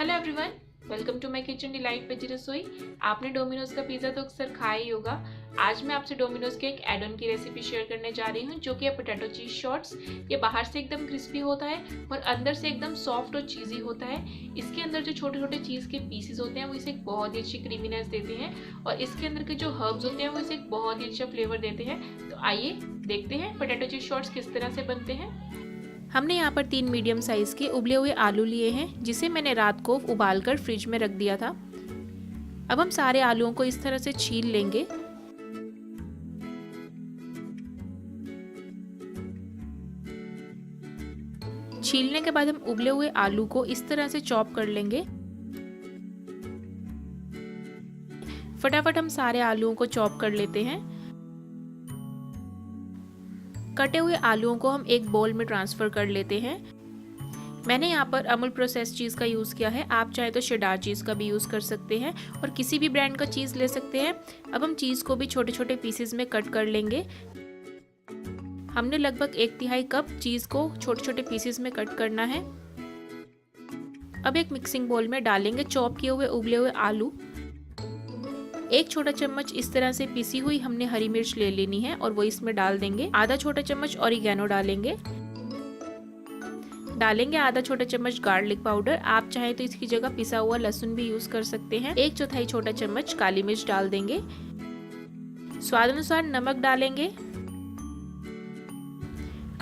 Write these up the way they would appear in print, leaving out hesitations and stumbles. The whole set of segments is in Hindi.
Hello everyone, welcome to my kitchen delight veg Rasoi. आपने डोमिनोज का पिज़्ज़ा तो अक्सर खाया ही होगा। आज मैं आपसे डोमिनोज के एक एड ऑन की रेसिपी शेयर करने जा रही हूँ, जो कि है पोटैटो चीज़ शॉर्ट्स। ये बाहर से एकदम क्रिस्पी होता है और अंदर से एकदम सॉफ्ट और चीज़ी होता है। इसके अंदर जो छोटे छोटे चीज़ के पीसेस होते हैं वो इसे एक बहुत ही अच्छी क्रीमीनेस देते हैं और इसके अंदर के जो हर्ब्स होते हैं वो इसे एक बहुत ही अच्छा फ्लेवर देते हैं। तो आइए देखते हैं पोटैटो चीज़ शॉर्ट्स किस तरह से बनते हैं। हमने यहाँ पर 3 मीडियम साइज़ के उबले हुए आलू लिए हैं, जिसे मैंने रात को उबालकर फ्रिज में रख दिया था। अब हम सारे आलूओं को इस तरह से छील लेंगे। छीलने के बाद हम उबले हुए आलू को इस तरह से चॉप कर लेंगे। फटाफट हम सारे आलूओं को चॉप कर लेते हैं। कटे हुए आलूओं को हम एक बाउल में ट्रांसफ़र कर लेते हैं। मैंने यहाँ पर अमूल प्रोसेस चीज़ का यूज़ किया है, आप चाहे तो शेडार चीज़ का भी यूज़ कर सकते हैं और किसी भी ब्रांड का चीज़ ले सकते हैं। अब हम चीज़ को भी छोटे छोटे पीसेस में कट कर लेंगे। हमने लगभग 1/3 कप चीज़ को छोटे छोटे पीसेस में कट करना है। अब एक मिक्सिंग बाउल में डालेंगे चॉप किए हुए उबले हुए आलू। 1 छोटा चम्मच इस तरह से पिसी हुई हमने हरी मिर्च ले लेनी है और वो इसमें डाल देंगे। आधा छोटा चम्मच ऑरिगेनो डालेंगे। आधा छोटा चम्मच गार्लिक पाउडर, आप चाहे तो इसकी जगह पिसा हुआ लहसुन भी यूज कर सकते हैं। 1/4 छोटा चम्मच काली मिर्च डाल देंगे। स्वाद अनुसार नमक डालेंगे।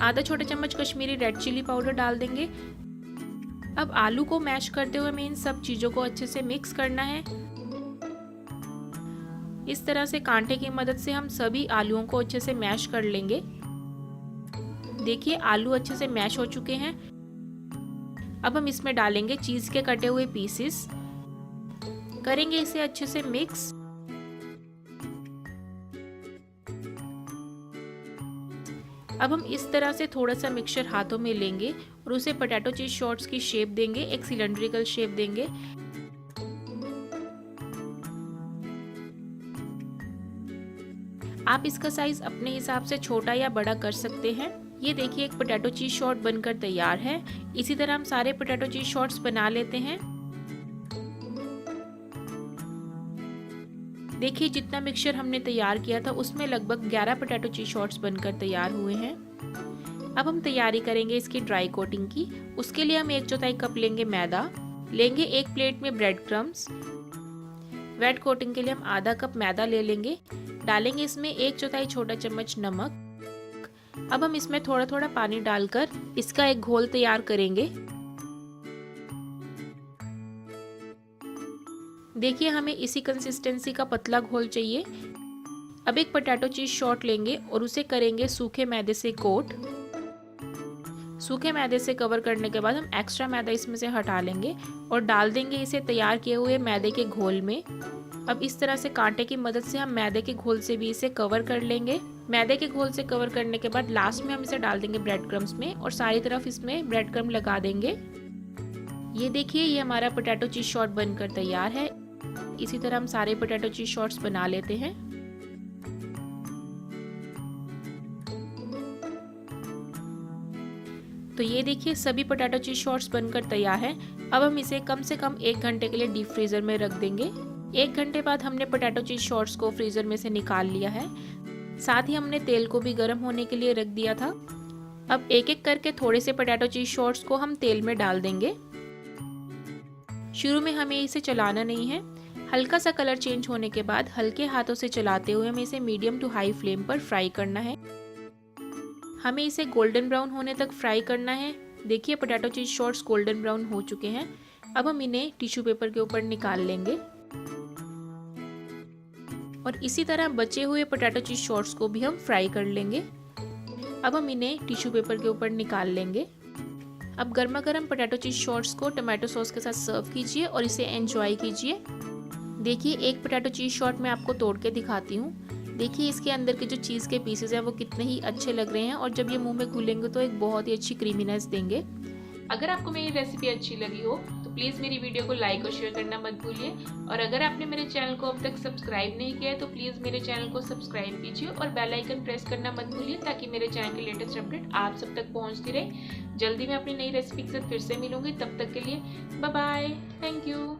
आधा छोटा चम्मच कश्मीरी रेड चिली पाउडर डाल देंगे। अब आलू को मैश करते हुए हमें इन सब चीजों को अच्छे से मिक्स करना है। इस तरह से कांटे की मदद से हम सभी आलूओं को अच्छे से मैश कर लेंगे। देखिए आलू अच्छे से मैश हो चुके हैं। अब हम इसमें डालेंगे चीज के कटे हुए पीसेस, करेंगे इसे अच्छे से मिक्स। अब हम इस तरह से थोड़ा सा मिक्सचर हाथों में लेंगे और उसे पोटैटो चीज शॉर्ट्स की शेप देंगे, एक सिलेंड्रिकल शेप देंगे। आप इसका साइज अपने हिसाब से छोटा या बड़ा कर सकते हैं। ये देखिए एक पोटैटो चीज शॉर्ट बनकर तैयार है। इसी तरह हम सारे पोटैटो चीज शॉर्ट्स बना लेते हैं। देखिए जितना मिक्सचर हमने तैयार किया था उसमें लगभग 11 पोटैटो चीज शॉर्ट्स बनकर तैयार हुए हैं। अब हम तैयारी करेंगे इसकी ड्राई कोटिंग की। उसके लिए हम 1/4 कप लेंगे मैदा, लेंगे एक प्लेट में ब्रेड क्रम्स। वेट कोटिंग के लिए हम आधा कप मैदा ले लेंगे, डालेंगे इसमें 1/4 छोटा चम्मच नमक। अब हम इसमें थोड़ा थोड़ा पानी डालकर इसका एक घोल तैयार करेंगे। देखिए हमें इसी कंसिस्टेंसी का पतला घोल चाहिए। अब एक पोटैटो चीज शॉर्ट लेंगे और उसे करेंगे सूखे मैदे से कोट। सूखे मैदे से कवर करने के बाद हम एक्स्ट्रा मैदा इसमें से हटा लेंगे और डाल देंगे इसे तैयार किए हुए मैदे के घोल में। अब इस तरह से कांटे की मदद से हम मैदे के घोल से भी इसे कवर कर लेंगे। मैदे के घोल से कवर करने के बाद लास्ट में हम इसे डाल देंगे ब्रेड क्रम्स में और सारी तरफ इसमें ब्रेड क्रम्ब लगा देंगे। ये देखिए ये हमारा पोटैटो चीज शॉर्ट बनकर तैयार है। इसी तरह हम सारे पोटैटो चीज शॉर्ट्स बना लेते हैं। तो ये देखिए सभी पोटैटो चीज शॉर्ट्स बनकर तैयार है। अब हम इसे कम से कम 1 घंटे के लिए डीप फ्रीजर में रख देंगे। 1 घंटे बाद हमने पोटैटो चीज शॉर्ट्स को फ्रीजर में से निकाल लिया है। साथ ही हमने तेल को भी गर्म होने के लिए रख दिया था। अब एक एक करके थोड़े से पोटैटो चीज शॉर्ट्स को हम तेल में डाल देंगे। शुरू में हमें इसे चलाना नहीं है। हल्का सा कलर चेंज होने के बाद हल्के हाथों से चलाते हुए हमें इसे मीडियम टू हाई फ्लेम पर फ्राई करना है। हमें इसे गोल्डन ब्राउन होने तक फ्राई करना है। देखिए पोटैटो चीज शॉर्ट्स गोल्डन ब्राउन हो चुके हैं। अब हम इन्हें टिश्यू पेपर के ऊपर निकाल लेंगे और इसी तरह बचे हुए पोटैटो चीज शॉर्ट्स को भी हम फ्राई कर लेंगे। अब हम इन्हें टिश्यू पेपर के ऊपर निकाल लेंगे। अब गर्मा गर्म पोटैटो चीज शॉर्ट्स को टमाटो सॉस के साथ सर्व कीजिए और इसे एंजॉय कीजिए। देखिए एक पोटैटो चीज शॉर्ट मैं आपको तोड़ के दिखाती हूँ। देखिए इसके अंदर के जो चीज़ के पीसेस हैं वो कितने ही अच्छे लग रहे हैं और जब ये मुंह में घुलेंगे तो एक बहुत ही अच्छी क्रीमीनेस देंगे। अगर आपको मेरी रेसिपी अच्छी लगी हो तो प्लीज़ मेरी वीडियो को लाइक और शेयर करना मत भूलिए। और अगर आपने मेरे चैनल को अब तक सब्सक्राइब नहीं किया है तो प्लीज़ मेरे चैनल को सब्सक्राइब कीजिए और बेल आइकन प्रेस करना मत भूलिए, ताकि मेरे चैनल की लेटेस्ट अपडेट आप सब तक पहुंचती रहे। जल्दी मैं अपनी नई रेसिपी के साथ फिर से मिलूंगी, तब तक के लिए बाय बाय, थैंक यू।